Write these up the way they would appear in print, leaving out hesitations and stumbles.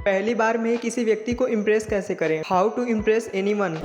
पहली बार में ही किसी व्यक्ति को इम्प्रेस कैसे करें? How to impress anyone.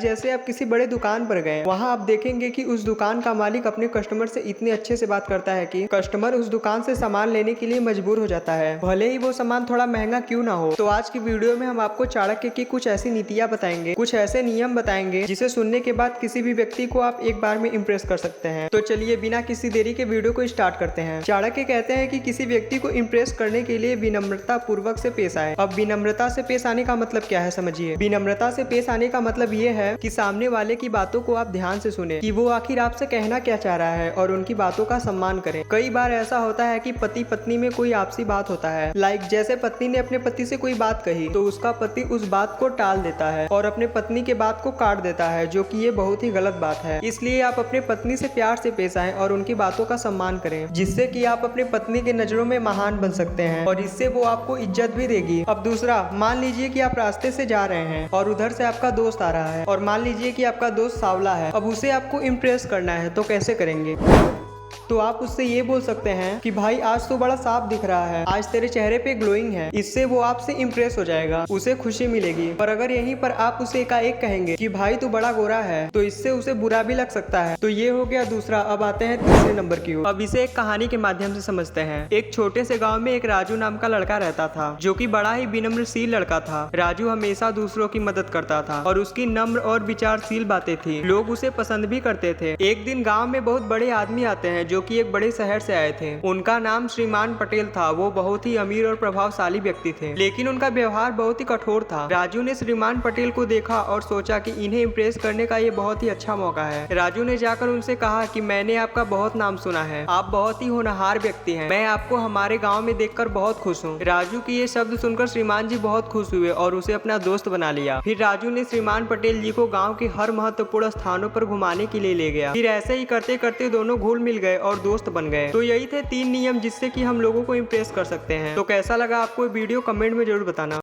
जैसे आप किसी बड़े दुकान पर गए, वहां आप देखेंगे कि उस दुकान का मालिक अपने कस्टमर से इतने अच्छे से बात करता है कि कस्टमर उस दुकान से सामान लेने के लिए मजबूर हो जाता है, भले ही वो सामान थोड़ा महंगा क्यों ना हो। तो आज की वीडियो में हम आपको चाणक्य की कुछ ऐसी नीतियां बताएंगे, कुछ ऐसे नियम बताएंगे जिसे सुनने के बाद किसी भी व्यक्ति को आप एक बार में इम्प्रेस कर सकते हैं। तो चलिए बिना किसी देरी के वीडियो को स्टार्ट करते हैं। चाणक्य कहते हैं कि किसी व्यक्ति को इम्प्रेस करने के लिए विनम्रता पूर्वक से पेश आए। अब विनम्रता से पेश आने का मतलब क्या है, समझिए। विनम्रता से पेश आने का मतलब ये है कि सामने वाले की बातों को आप ध्यान से सुने कि वो आखिर आपसे कहना क्या चाह रहा है और उनकी बातों का सम्मान करें। कई बार ऐसा होता है कि पति पत्नी में कोई आपसी बात होता है, जैसे पत्नी ने अपने पति से कोई बात कही तो उसका पति उस बात को टाल देता है और अपने पत्नी के बात को काट देता है, जो कि ये बहुत ही गलत बात है। इसलिए आप अपने पत्नी से प्यार से पेश आएं और उनकी बातों का सम्मान करें, जिससे कि आप अपने पत्नी के नजरों में महान बन सकते हैं और इससे वो आपको इज्जत भी देगी। अब दूसरा, मान लीजिए कि आप रास्ते से जा रहे हैं और उधर से आपका दोस्त आ रहा है और मान लीजिए कि आपका दोस्त सांवला है। अब उसे आपको इम्प्रेस करना है, तो कैसे करेंगे? तो आप उससे ये बोल सकते हैं कि भाई आज तो बड़ा साफ दिख रहा है, आज तेरे चेहरे पे ग्लोइंग है। इससे वो आपसे इम्प्रेस हो जाएगा, उसे खुशी मिलेगी। पर अगर यहीं पर आप उसे एकाएक कहेंगे कि भाई तू बड़ा गोरा है, तो इससे उसे बुरा भी लग सकता है। तो ये हो गया दूसरा। अब आते हैं तीसरे नंबर की ओर। अब इसे एक कहानी के माध्यम से समझते हैं। एक छोटे से गाँव में एक राजू नाम का लड़का रहता था, जो की बड़ा ही विनम्रशील लड़का था। राजू हमेशा दूसरों की मदद करता था और उसकी नम्र और विचारशील बातें थी। लोग उसे पसंद भी करते थे। एक दिन गाँव में बहुत बड़े आदमी आते हैं, जो कि एक बड़े शहर से आए थे। उनका नाम श्रीमान पटेल था। वो बहुत ही अमीर और प्रभावशाली व्यक्ति थे, लेकिन उनका व्यवहार बहुत ही कठोर था। राजू ने श्रीमान पटेल को देखा और सोचा कि इन्हें इम्प्रेस करने का ये बहुत ही अच्छा मौका है। राजू ने जाकर उनसे कहा कि मैंने आपका बहुत नाम सुना है, आप बहुत ही होनहार व्यक्ति हैं, मैं आपको हमारे गाँव में देखकर बहुत खुश हूँ। राजू की ये शब्द सुनकर श्रीमान जी बहुत खुश हुए और उसे अपना दोस्त बना लिया। फिर राजू ने श्रीमान पटेल जी को गाँव के हर महत्वपूर्ण स्थानों पर घुमाने के लिए ले गया। फिर ऐसे ही करते करते दोनों घुल मिल गए और दोस्त बन गए। तो यही थे 3 नियम जिससे कि हम लोगों को इम्प्रेस कर सकते हैं। तो कैसा लगा आपको वीडियो, कमेंट में जरूर बताना।